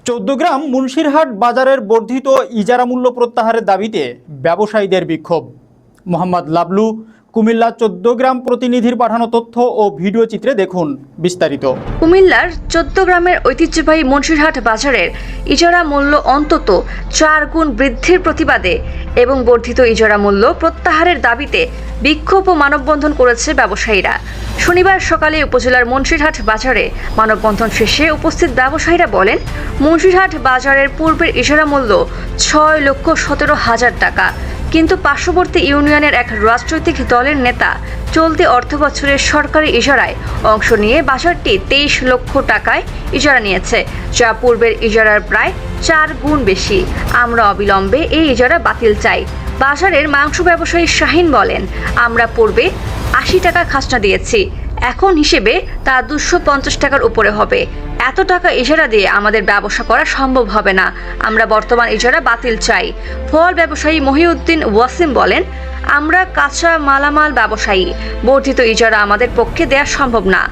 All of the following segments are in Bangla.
চৌদ্দগ্রাম মুন্সিরহাট বাজারের বর্ধিত ইজারা মূল্য প্রত্যাহারের দাবিতে ব্যবসায়ীদের বিক্ষোভ। মোহাম্মদ লাবলু, কুমিল্লা চৌদ্দগ্রাম প্রতিনিধির পাঠানো তথ্য ও ভিডিও চিত্রে দেখুন বিস্তারিত। কুমিল্লার চৌদ্দগ্রামের ঐতিহ্যবাহী মুন্সিরহাট বাজারের ইজারা মূল্য অন্তত 4 গুণ বৃদ্ধির প্রতিবাদে এবং বর্ধিত ইজারা মূল্য প্রত্যাহারের দাবিতে বিক্ষোভ ও মানববন্ধন করেছে ব্যবসায়ীরা। শনিবার সকালে উপজেলার মুন্সিরহাট বাজারে মানববন্ধন শেষে উপস্থিত ব্যবসায়ীরা বলেন, মুন্সিরহাট বাজারের পূর্বের ইজারা মূল্য 6,17,000 টাকা, কিন্তু পার্শ্ববর্তী ইউনিয়নের এক রাজনৈতিক দলের নেতা চলতি অর্থবছরের সরকারি ইজারায় অংশ নিয়ে বাজারটি 23 লক্ষ টাকায় ইজারা নিয়েছে, যা পূর্বের ইজারার প্রায় 4 গুণ বেশি। আমরা অবিলম্বে এই ইজারা বাতিল চাই। বাজারের মাংস ব্যবসায়ী শাহিন বলেন, আমরা পূর্বে 80 টাকা খাজনা দিয়েছি, এখন হিসেবে তা 250 টাকার উপরে হবে। এত টাকা ইজারা দিয়ে আমাদের ব্যবসা করা সম্ভব হবে না। আমরা বর্তমান ইজারা বাতিল চাই। ফল ব্যবসায়ী মহিউদ্দিন ওয়াসিম বলেন, আমরা কাঁচা মালামাল ব্যবসায়ী, বর্ধিত ইজারা আমাদের পক্ষে দেওয়া সম্ভব না।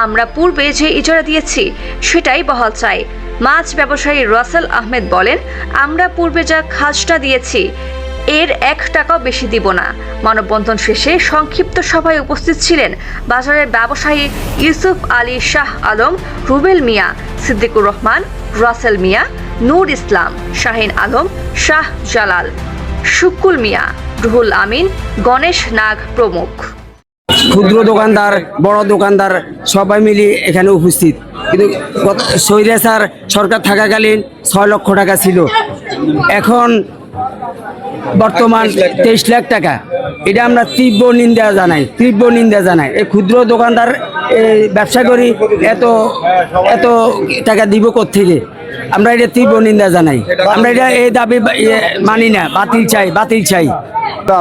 আমরা পূর্বে যে ইজারা দিয়েছি সেটাই বহাল চাই। মাছ ব্যবসায়ী রাসেল আহমেদ বলেন, আমরা পূর্বে যা খাজনা দিয়েছি এর 1 টাকাও বেশি দিব না। মানববন্ধন শেষে সংক্ষিপ্ত সভায় উপস্থিত ছিলেন বাজারের ব্যবসায়ী ইউসুফ আলী, শাহ আলম, রুবেল মিয়া, সিদ্দিকুর রহমান, রাসেল মিয়া, নূর ইসলাম, শাহিন আলম, শাহ জালাল, শুকুল মিয়া, রুহুল আমিন, গণেশ নাগ প্রমুখ। ক্ষুদ্র দোকানদার, বড় দোকানদার সবাই মিলে এখানে উপস্থিত। কিন্তু স্বৈরাচার সরকার থাকাকালীন 6 লক্ষ টাকা ছিল, এখন বর্তমান 23 লাখ টাকা। এটা আমরা তীব্র নিন্দা জানাই। এই ক্ষুদ্র দোকানদার ব্যবসা করি, এত টাকা দিব কোত্থেকে? আমরা এটা তীব্র নিন্দা জানাই। আমরা এটা এই দাবি মানি না, বাতিল চাই।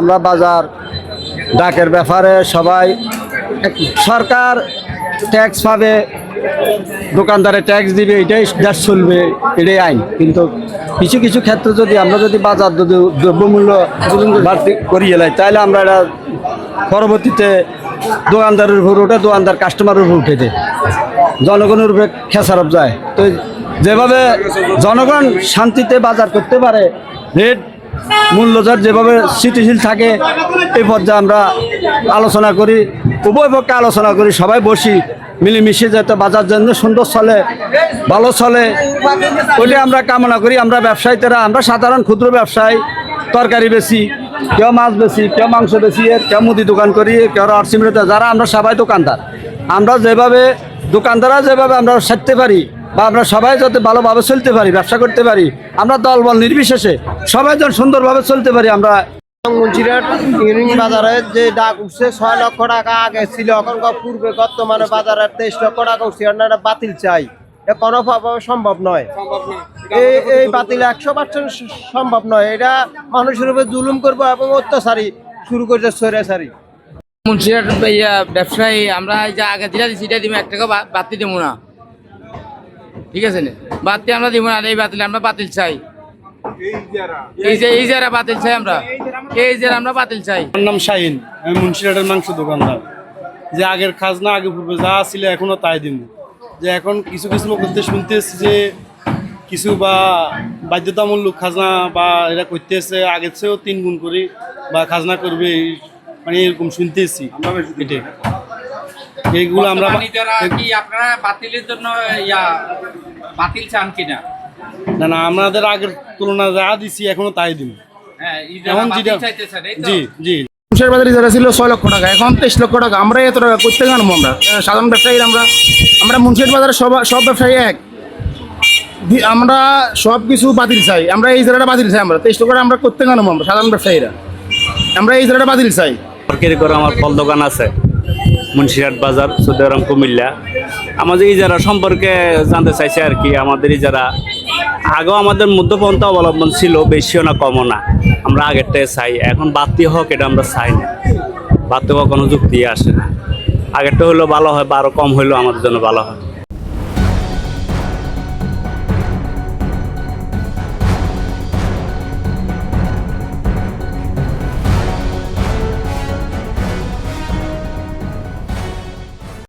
আমরা বাজার ডাকের ব্যাপারে সবাই, সরকার ট্যাক্স পাবে, দোকানদারে ট্যাক্স দিবে, এটাই দেশ চলবে, এটাই আইন। কিন্তু কিছু ক্ষেত্রে যদি আমরা বাজার দ্রব্যমূল্য বাড়তি করিয়ে এলাই, তাহলে আমরা এটা পরবর্তীতে দোকানদারের উপর ওঠে, দোকানদার কাস্টমারের উপর উঠে দেয়, জনগণের উপরে খেসারত যায়। তো যেভাবে জনগণ শান্তিতে বাজার করতে পারে, রেট মূল্যজাত যেভাবে স্থিতিশীল থাকে, এই পর্যায়ে আমরা আলোচনা করি, উভয় পক্ষে আলোচনা করি, সবাই বসি, মিলেমিশে যাতে বাজার জন্য সুন্দর চলে, ভালো চলে, ওইটা আমরা কামনা করি। আমরা ব্যবসায়ীরা, আমরা সাধারণ ক্ষুদ্র ব্যবসায়ী, তরকারি বেশি, কেউ মাছ বেশি, কেউ মাংস বেশি, কেউ মুদি দোকান করি, কেউ আর্টসিমিতে, যারা আমরা সবাই দোকানদার। আমরা দোকানদাররা যেভাবে আমরা সারতে পারি, বা আমরা সবাই যাতে ভালোভাবে চলতে পারি, ব্যবসা করতে পারি, আমরা দলবল নির্বিশেষে সবাই যেন সুন্দরভাবে চলতে পারি। আমরা মুন্সিরহাট ইউনিয়ন বাজারে যে ডাক উঠছে 6 লক্ষ টাকা আগে ছিল, এখন পূর্বে বর্তমানে বাজারে 23 লক্ষ টাকা উঠছে, এটা বাতিল চাই। কোনোভাবে সম্ভব নয়, এই বাতিল 100% সম্ভব নয়। এটা মানুষের উপরে জুলুম করবো এবং অত্যাচারী শুরু করছে স্বৈরাচারী। মুন্সিরহাট ব্যবসায়ী, আমরা যা আগে যেটা দিচ্ছি এটা দিব, 1 টাকা বাতি দিব না, ঠিক আছে না? বাতি আমরা দিব না, এই বাতিল আমরা বাতিল চাই। এই যারা বাতিল চাই, আমরা বাতিল চাই। আমার নাম শাহিন, আমি মুন্সিরহাটের মাংস দোকানদার। যে আগের খাজনা আগে পূর্বে যা ছিল এখনো তাই দিব। যে এখন কিছু লোকদের শুনতে এসছে যে কিছু বা বাধ্যতামূলক খাজনা বা এরা করতে এসছে, আগের চেয়েও 3 গুণ করে বা খাজনা করবে, মানে এরকম শুনতে এসছি। এইগুলো আমরা আপনারা বাতিলের জন্য বাতিল চান কিনা? না, আমাদের আগের তুলনায় যা দিচ্ছি এখনো তাই দিব। জি মুন্সিরহাট বাজারে যারা ছিল 6 লক্ষ টাকা, এখন 23 লক্ষ টাকা। আমরা এত টাকা করতে কেন? আমরা সাধারণ ব্যবসায়ী, আমরা মুন্সিরহাট বাজারে সব ব্যবসায়ী এক। আমরা সব কিছু বাতিল চাই, আমরা এই জায়গাটা বাতিল চাই। আমরা 23 লক্ষ টাকা আমরা করতে কেন? আমরা সাধারণ ব্যবসায়ীরা, আমরা এই জায়গাটা বাতিল চাই। আমার ফল দোকান আছে মুন্সিরহাট বাজার, চৌদ্দগ্রাম, কুমিল্লা। আমাদের ইজারা সম্পর্কে জানতে চাইছে আর কি। আমাদের ইজারা আগেও আমাদের মধ্যপন্থা অবলম্বন ছিল, বেশিও না কমও না, আমরা আগেরটাই চাই। এখন বাড়তি হোক এটা আমরা চাই না, বাড়তি হওয়া কোনো যুক্তি আসে না। আগেরটা হলেও ভালো হয়, বা আরও কম হইলেও আমাদের জন্য ভালো হয়।